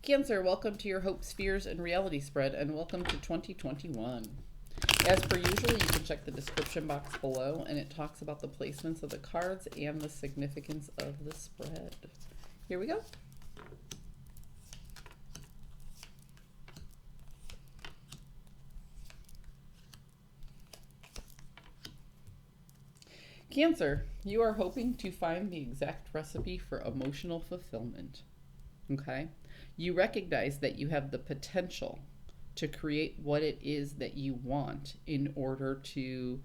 Cancer, welcome to your hopes, fears, and reality spread, and welcome to 2021. As per usual, you can check the description box below, and it talks about the placements of the cards and the significance of the spread. Here we go. Cancer, you are hoping to find the exact recipe for emotional fulfillment. Okay? You recognize that you have the potential to create what it is that you want in order to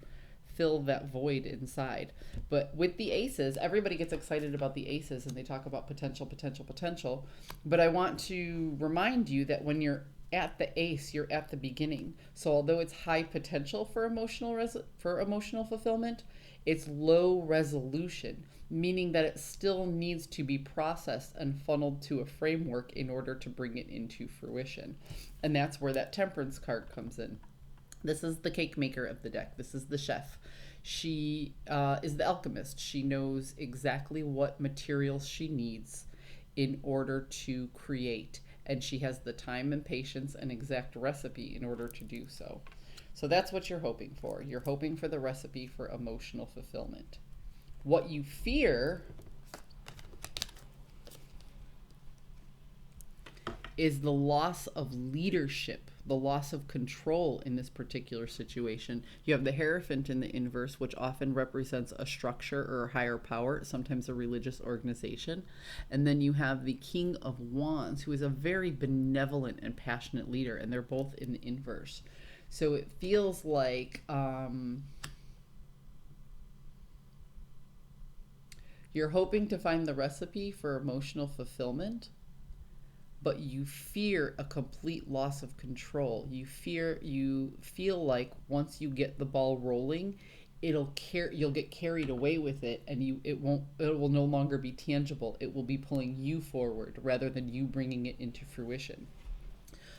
fill that void inside. But with the aces, everybody gets excited about the aces and they talk about potential, potential, potential. But I want to remind you that when you're at the ace, you're at the beginning. So although it's high potential for emotional fulfillment, it's low resolution, meaning that it still needs to be processed and funneled to a framework in order to bring it into fruition. And that's where that temperance card comes in. This is the cake maker of the deck. This is the chef. She is the alchemist. She knows exactly what materials she needs in order to create. And she has the time and patience and exact recipe in order to do so. So that's what you're hoping for. You're hoping for the recipe for emotional fulfillment. What you fear is the loss of leadership, the loss of control in this particular situation. You have the Hierophant in the inverse, which often represents a structure or a higher power, sometimes a religious organization. And then you have the King of Wands, who is a very benevolent and passionate leader, and they're both in the inverse. So it feels like you're hoping to find the recipe for emotional fulfillment, but you fear a complete loss of control. You feel like once you get the ball rolling, you'll get carried away with it, and it will no longer be tangible. It will be pulling you forward rather than you bringing it into fruition.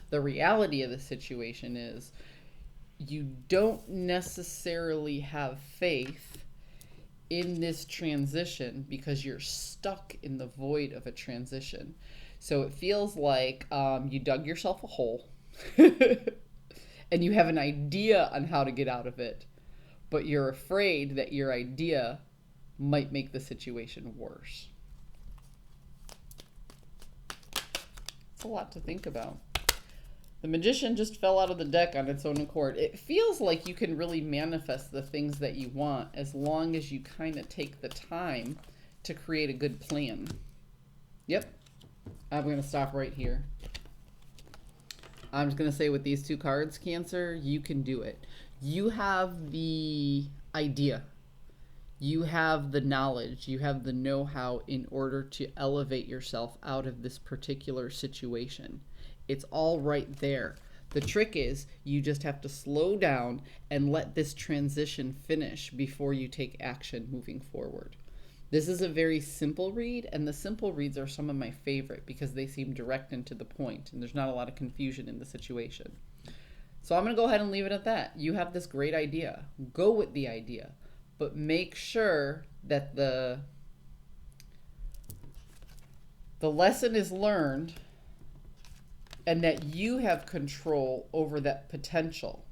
The reality of the situation is you don't necessarily have faith in this transition because you're stuck in the void of a transition. So it feels like you dug yourself a hole and you have an idea on how to get out of it, but you're afraid that your idea might make the situation worse. It's a lot to think about. The Magician just fell out of the deck on its own accord. It feels like you can really manifest the things that you want as long as you kind of take the time to create a good plan. Yep. I'm going to stop right here. I'm just going to say with these two cards, Cancer, you can do it. You have the idea. You have the knowledge. You have the know-how in order to elevate yourself out of this particular situation. It's all right there. The trick is you just have to slow down and let this transition finish before you take action moving forward. This is a very simple read, and the simple reads are some of my favorite because they seem direct and to the point, and there's not a lot of confusion in the situation. So I'm going to go ahead and leave it at that. You have this great idea. Go with the idea, but make sure that the lesson is learned and that you have control over that potential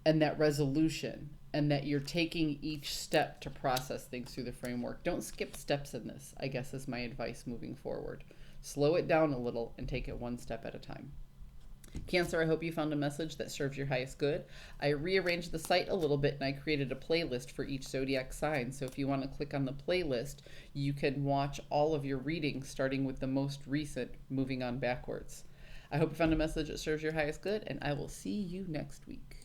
and that resolution, and that you're taking each step to process things through the framework. Don't skip steps in this, I guess, is my advice moving forward. Slow it down a little and take it one step at a time. Cancer, I hope you found a message that serves your highest good. I rearranged the site a little bit and I created a playlist for each zodiac sign. So if you want to click on the playlist, you can watch all of your readings starting with the most recent, moving on backwards. I hope you found a message that serves your highest good, and I will see you next week.